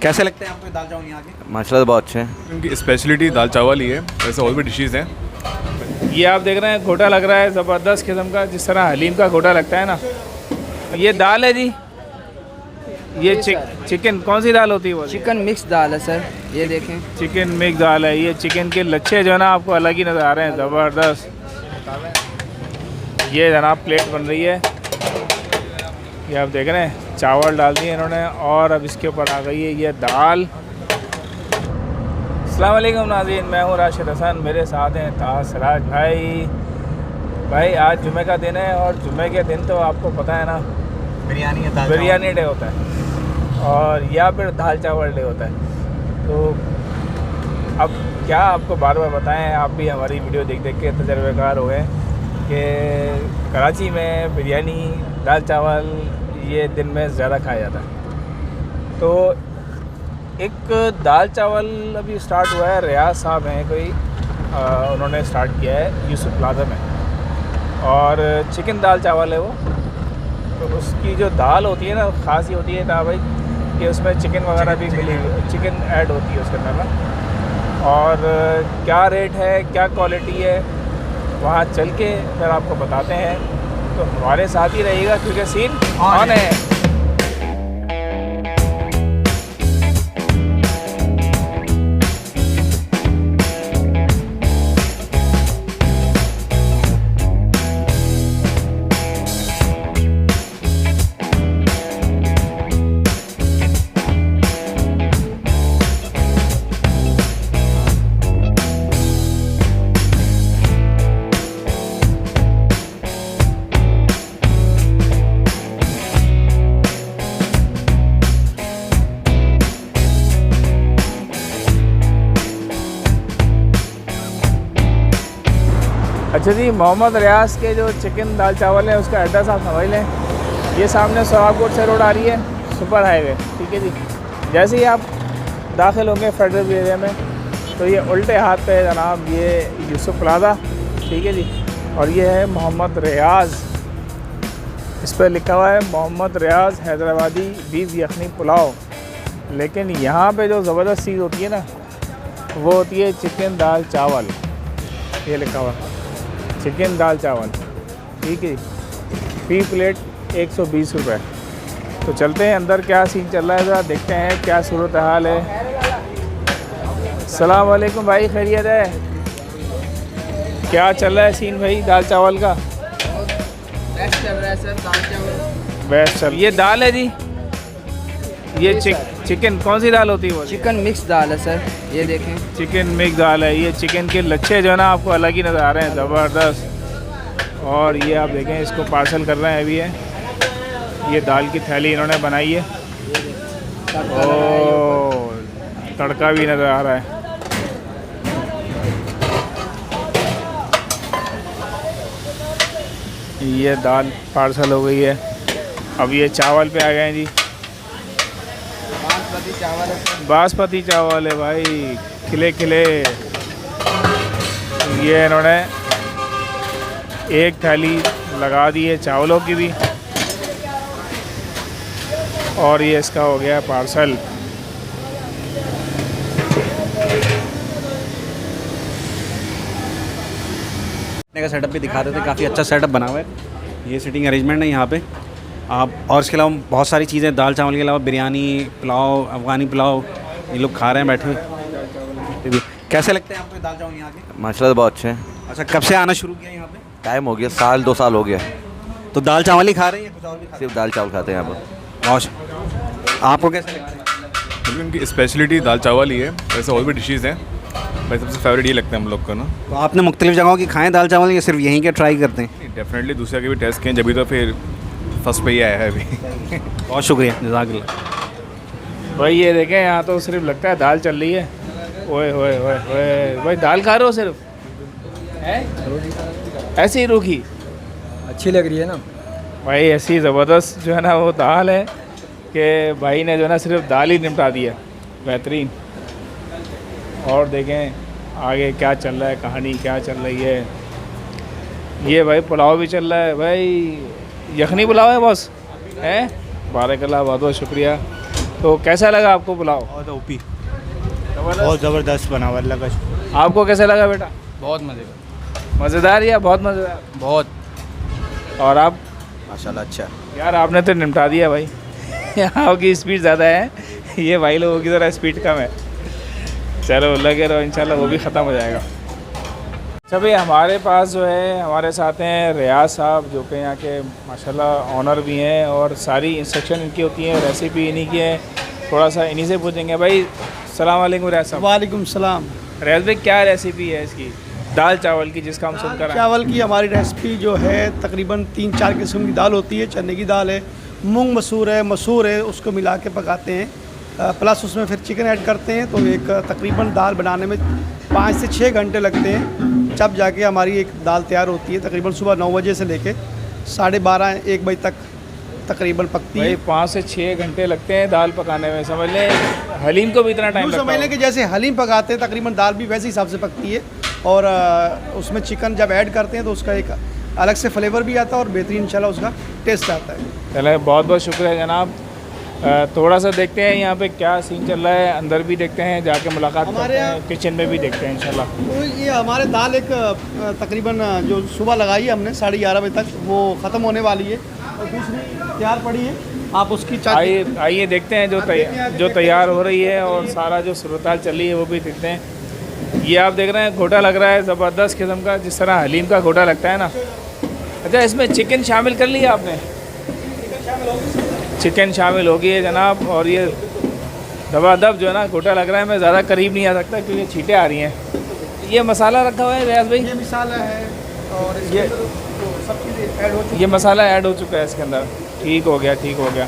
कैसे लगते हैं आपको ये दाल चावल यहाँ के? माशाल्लाह बहुत अच्छे हैं। उनकी स्पेशलिटी दाल चावल ही है, वैसे और भी डिशेज़ हैं। ये आप देख रहे हैं घोटा लग रहा है ज़बरदस्त किस्म का, जिस तरह हलीम का घोटा लगता है ना। ये दाल है जी, ये चिकन कौन सी दाल होती है वो? चिकन मिक्स दाल है सर, ये देखें। चिकन मिक्स दाल है। ये चिकन के लच्छे जो है ना आपको अलग ही नज़र आ रहे हैं, ज़बरदस्त। ये जनाब प्लेट बन रही है, ये आप देख रहे हैं। चावल डाल दिए इन्होंने और अब इसके ऊपर आ गई है ये दाल। अस्सलाम वालेकुम नाज़रीन, मैं हूँ राशिद हसन, मेरे साथ हैं तासराज भाई। आज जुमे का दिन है और जुमे के दिन तो आपको पता है ना बिरयानी है, बिरयानी डे होता है और या फिर दाल चावल डे होता है। तो अब क्या आपको बार बार बताएं, आप भी हमारी वीडियो देख देख के तजर्बेकार हो गए कि कराची में बिरयानी दाल चावल ये दिन में ज़्यादा खाया जाता है। तो एक दाल चावल अभी स्टार्ट हुआ है, रियाज साहब हैं कोई, उन्होंने स्टार्ट किया है यूसुफ प्लाजा में, और चिकन दाल चावल है वो। तो उसकी जो दाल होती है ना, ख़ास ही होती है ना भाई कि उसमें चिकन वगैरह भी मिली, चिकन ऐड होती है उसके अंदर ना। और क्या रेट है, क्या क्वालिटी है, वहाँ चल के फिर आपको बताते हैं। तो हमारे साथ ही रहिएगा क्योंकि सीन ऑन है। अच्छा जी, मोहम्मद रियाज के जो चिकन दाल चावल है उसका एड्रेस आप समझ लें। ये सामने सोहागकोट से रोड आ रही है, सुपर हाईवे, ठीक है जी। जैसे ही आप दाखिल होंगे फेडरल एरिया में तो ये उल्टे हाथ पे जनाब ये यूसुफ प्लाजा, ठीक है जी। और ये है मोहम्मद रियाज, इस पर लिखा हुआ है मोहम्मद रियाज हैदराबादी बीफ यखनी पुलाव। लेकिन यहाँ पे जो ज़बरदस्त चीज़ होती है ना वो होती है चिकन दाल चावल। ये लिखा हुआ चिकन दाल चावल, ठीक है। फी प्लेट 120 रुपये। तो चलते हैं अंदर, क्या सीन चल रहा है ज़रा देखते हैं, क्या सूरत हाल है। अस्सलाम वालेकुम भाई, खैरियत है? क्या चल रहा है सीन भाई दाल चावल का? बेस्ट चल रहा है सर, दाल चावल बेस्ट चल। ये दाल है जी, ये चिकन कौन सी दाल होती है वो? चिकन मिक्स दाल है सर, ये देखें। चिकन मिक्स दाल है। ये चिकन के लच्छे जो है ना आपको अलग ही नज़र आ रहे हैं, ज़बरदस्त। और ये आप देखें, इसको पार्सल कर रहे हैं अभी है। ये दाल की थैली इन्होंने बनाई है और तड़का भी नज़र आ रहा है। ये दाल पार्सल हो गई है। अब ये चावल पे आ गए हैं जी, बासमती चावल है सर। बासमती चावल है भाई, खिले खिले। ये इन्होंने एक थाली लगा दी है चावलों की भी, और ये इसका हो गया पार्सल। का सेटअप भी दिखा देते, काफ़ी अच्छा सेटअप बना हुआ है। ये सिटिंग अरेंजमेंट है यहाँ पे आप, और इसके अलावा बहुत सारी चीज़ें, दाल चावल के अलावा बिरयानी, पुलाव, अफ़गानी पुलाव, ये लोग खा रहे हैं बैठे। कैसे लगते हैं आपको ये दाल चावल यहाँ के? माशाल्लाह बहुत अच्छे हैं। अच्छा, कब से आना शुरू किया यहाँ पे? टाइम हो गया, साल 2 साल हो गया। तो दाल चावल ही खा रहे हैं या कुछ और भी खा सिर्फ दाल चावल खाते हैं यहाँ पर। रहे हैं? और आपको कैसे लगता है? क्योंकि उनकी स्पेशलिटी दाल चावल ही है, वैसे और भी डिशेज़ हैं। भाई सबसे फेवरेट ये लगता है हम लोग को ना। तो आपने मुख्तलिफ जगहों की खाएँ दाल चावल या सिर्फ यहीं के ट्राई करते हैं? डेफिनेटली दूसरे के भी टेस्ट किए, जब तो फिर फर्स्ट पे ही आया है अभी। बहुत शुक्रिया, जज़ाकल्लाह। भाई ये देखें, यहाँ तो सिर्फ लगता है दाल चल रही है। ओए होए होए होए, भाई दाल खा रहे हो सिर्फ? ऐसी ही रूखी अच्छी लग रही है ना भाई, ऐसी ज़बरदस्त जो है ना वो दाल है कि भाई ने जो है ना सिर्फ दाल ही निपटा दिया, बेहतरीन। और देखें आगे क्या चल रहा है, कहानी क्या चल रही है। ये भाई पुलाव भी चल रहा है भाई, यखनी पुलाव है बॉस, हैं? बारकल्लाह, बहुत बहुत शुक्रिया। तो कैसा लगा आपको पुलाव? बहुत ओपी, ज़बरदस्त। बहुत ज़बरदस्त बना हुआ लगा। आपको कैसा लगा बेटा? बहुत मज़े का। मज़ेदार या बहुत मज़ेदार? बहुत। और आप? माशाल्लाह अच्छा। यार आपने तो निपटा दिया भाई। आपकी स्पीड ज़्यादा है, ये भाई लोगों की ज़रा स्पीड कम है। चलो लगे रहो, इंशाल्लाह वो भी ख़त्म हो जाएगा। अच्छा भाई, हमारे पास जो है हमारे साथ हैं रियाज साहब, जो कि यहाँ के माशाल्लाह ऑनर भी हैं और सारी इंस्ट्रक्शन इनकी होती हैं, रेसिपी इन्हीं की है। थोड़ा सा इन्हीं से पूछेंगे। भाई सलाम वालेकुम रियाज साहब। वालेकुम सलाम। रियाज भाई क्या रेसिपी है इसकी दाल चावल की जिसका हम सुनकर आए? चावल की हमारी रेसिपी जो है तकरीबन 3-4 किस्म की दाल होती है। चने की दाल है, मूंग मसूर है, उसको मिला के पकाते हैं, प्लस उसमें फिर चिकन ऐड करते हैं। तो एक तकरीबन दाल बनाने में 5 से 6 घंटे लगते हैं, जब जाके हमारी एक दाल तैयार होती है। तकरीबन सुबह 9 बजे से लेके 12:30-1 बजे तक तकरीबन पकती भाई है। 5 से 6 घंटे लगते हैं दाल पकाने में। समझ लें हलीम को भी इतना टाइम लगता समझ लें है। कि जैसे हलीम पकाते हैं तकरीबन दाल भी वैसे हिसाब से पकती है। और उसमें चिकन जब ऐड करते हैं तो उसका एक अलग से फ्लेवर भी आता है और बेहतरीन इंशाल्लाह उसका टेस्ट आता है। चले बहुत बहुत शुक्रिया जनाब। थोड़ा सा देखते हैं यहाँ पे क्या सीन चल रहा है, अंदर भी देखते हैं, जाके मुलाकात करते हमारे हैं, किचन में भी देखते हैं इंशाल्लाह। तो ये हमारे दाल एक तकरीबन जो सुबह लगाई है हमने 11:30 बजे तक, वो ख़त्म होने वाली है और दूसरी तैयार पड़ी है। आप उसकी आइए आइए देखते हैं जो तैयार हो रही है और सारा जो सूरत चल रही है वो भी देखते हैं। ये आप देख रहे हैं घोटा लग रहा है ज़बरदस्त किस्म का, जिस तरह हलीम का घोटा लगता है ना। अच्छा, इसमें चिकन शामिल कर लिया आपने? चिकन शामिल हो गई है जनाब। और ये दबादब जो है ना घोटा लग रहा है, मैं ज़्यादा करीब नहीं आ सकता क्योंकि छींटें आ रही हैं। ये मसाला रखा हुआ है रियाज भाई? ये मसाला है और ये सब चीज़ें ऐड हो चुकी ये मसाला ऐड हो चुका है इसके अंदर। ठीक हो गया, ठीक हो गया,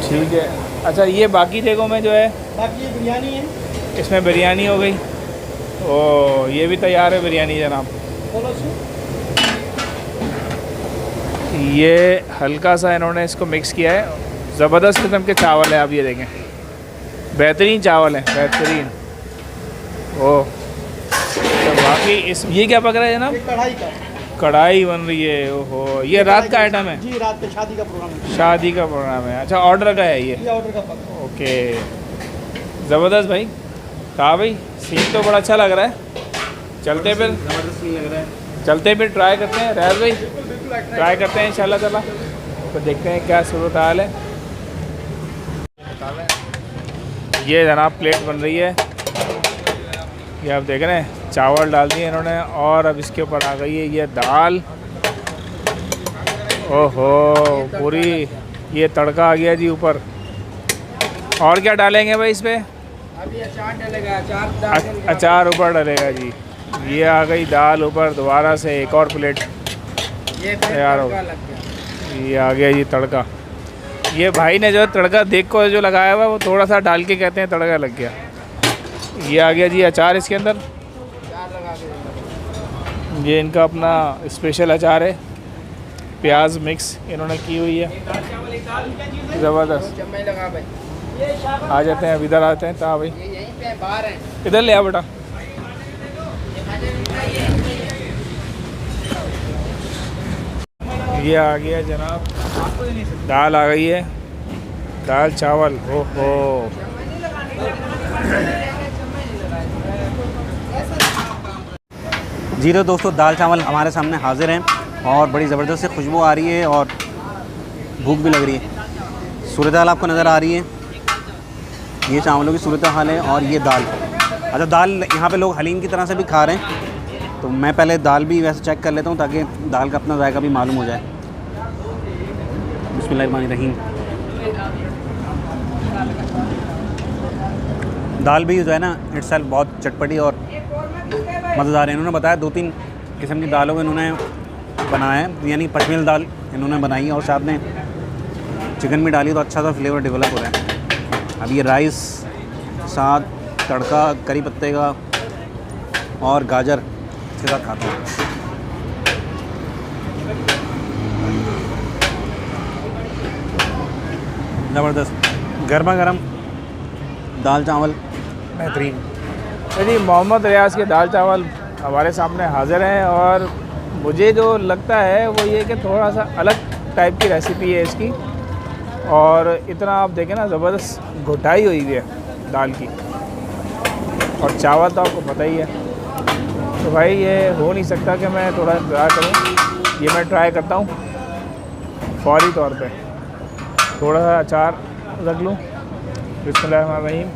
ठीक है। अच्छा, ये बाकी जगहों में जो है बाकी ये बिरयानी है। इसमें बिरयानी हो गई। ओ ये भी तैयार है बिरयानी जनाब। ये हल्का सा इन्होंने इसको मिक्स किया है। ज़बरदस्त किस्म के चावल है, आप ये देखें, बेहतरीन चावल है, बेहतरीन। ओह तो बाकी इस ये क्या पक रहा है जनाब? कढ़ाई का कढ़ाई बन रही है। ओहो, ये रात का आइटम है? जी, रात पे शादी का प्रोग्राम है। शादी का प्रोग्राम है। अच्छा, ऑर्डर का है ये? ये ऑर्डर का पक। ओके, ज़बरदस्त भाई। कहा भाई सीन तो बड़ा अच्छा लग रहा है। चलते फिर चलते फिर ट्राई करते हैं रियाज भाई, ट्राई करते हैं इंशाल्लाह ताला। तो देखते हैं क्या सूरत हाल है। ये जनाब प्लेट बन रही है, ये आप देख रहे हैं, चावल डाल दिए इन्होंने और अब इसके ऊपर आ गई है ये दाल। ओहो, पूरी ये तड़का आ गया जी ऊपर। और क्या डालेंगे भाई इस पर? अभी अचार डलेगा, अचार डाल अचार ऊपर डलेगा जी। ये आ गई दाल ऊपर, दोबारा से एक और प्लेट ये तैयार हो तड़का लग गया। ये आ गया जी तड़का। ये भाई ने जो तड़का देख को जो लगाया हुआ वो थोड़ा सा डाल के कहते हैं तड़का लग गया। ये आ गया जी अचार इसके अंदर। अचार लगा के ये इनका अपना स्पेशल अचार है, प्याज मिक्स इन्होंने की हुई है, ज़बरदस्त। चम्मच लगा भाई। आ जाते हैं, अब इधर आते हैं। ता भाई ये यहीं पे बाहर है। इधर ले आ बेटा। ये आ गया जनाब, दाल आ गई है, दाल चावल। ओहो, जी तो दोस्तों, दाल चावल हमारे सामने हाजिर हैं और बड़ी ज़बरदस्त से खुशबू आ रही है और भूख भी लग रही है। सूरत हाल आपको नज़र आ रही है, ये चावलों की सूरत हाल है और ये दाल। अच्छा, दाल यहाँ पे लोग हलीम की तरह से भी खा रहे हैं, तो मैं पहले दाल भी वैसे चेक कर लेता हूँ ताकि दाल का अपना जायका भी मालूम हो जाए। बिस्मिल्लाहिर्रहमानिर्रहीम। दाल भी जो है ना इटसेल्फ बहुत चटपटी और मज़ेदार है। इन्होंने बताया 2-3 किस्म की दालों को इन्होंने बनाया है, यानी पशमील दाल इन्होंने बनाई है और साथ में चिकन भी डाली, तो अच्छा सा फ्लेवर डेवलप हो रहा है। अब ये राइस साथ तड़का करी पत्ते का और गाजर के साथ खाता हूँ। ज़बरदस्त गर्मा गर्म दाल चावल बेहतरीन। जी मोहम्मद रियाज के दाल चावल हमारे सामने हाज़िर हैं और मुझे जो लगता है वो ये कि थोड़ा सा अलग टाइप की रेसिपी है इसकी। और इतना आप देखें ना, ज़बरदस्त घुटाई हुई है दाल की, और चावल तो आपको पता ही है। तो भाई ये हो नहीं सकता कि मैं थोड़ा इंतज़ार करूँ, ये मैं ट्राई करता हूँ फौरी तौर पे। थोड़ा सा अचार रख लूँ। बिस्मिल्लाहिर्रहमानिर्रहीम।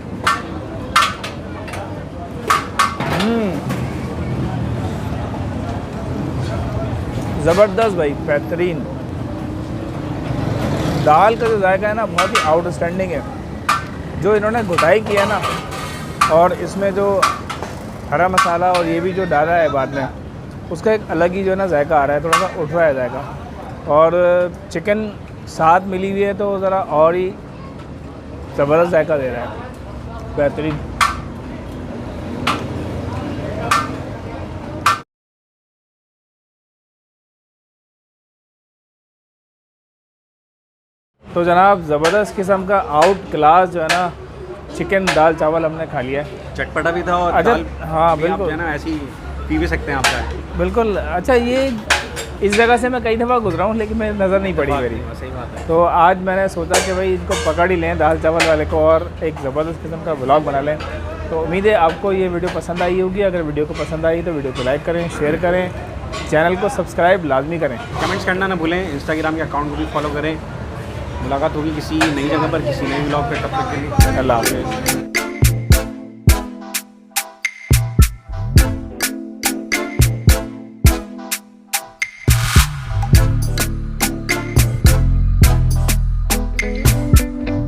ज़बरदस्त भाई, बेहतरीन। दाल का जो जायका है ना बहुत ही आउटस्टैंडिंग है। जो इन्होंने घुटाई की है ना, और इसमें जो हरा मसाला और ये भी जो डाला है बाद में, उसका एक अलग ही जो है ना जायका आ रहा है, थोड़ा सा उठ रहा है जायका। और चिकन साथ मिली हुई है तो ज़रा और ही ज़बरदस्त जायका दे रहा है, बेहतरीन। तो जनाब ज़बरदस्त किस्म का आउट क्लास जो है ना चिकन दाल चावल हमने खा लिया है। चटपटा भी था और अच्छा, दाल हाँ भी आप बिल्कुल जो है ना ऐसी पी भी सकते हैं आप चाय। बिल्कुल। अच्छा, ये इस जगह से मैं कई दफ़ा गुजरा हूँ लेकिन मैं नज़र नहीं पड़ी मेरी। सही बात है। तो आज मैंने सोचा कि भाई इनको पकड़ ही लें दाल चावल वाले को, और एक ज़बरदस्त किस्म का व्लॉग बना लें। तो उम्मीद है आपको ये वीडियो पसंद आई होगी। अगर वीडियो को पसंद आई तो वीडियो को लाइक करें, शेयर करें, चैनल को सब्सक्राइब लाजमी करें, कमेंट्स करना ना भूलें, इंस्टाग्राम के अकाउंट को भी फॉलो करें। मुलाकात होगी किसी नई जगह पर, किसी नए व्लॉग पे। तब तक के लिए अल्लाह हाफ़िज़।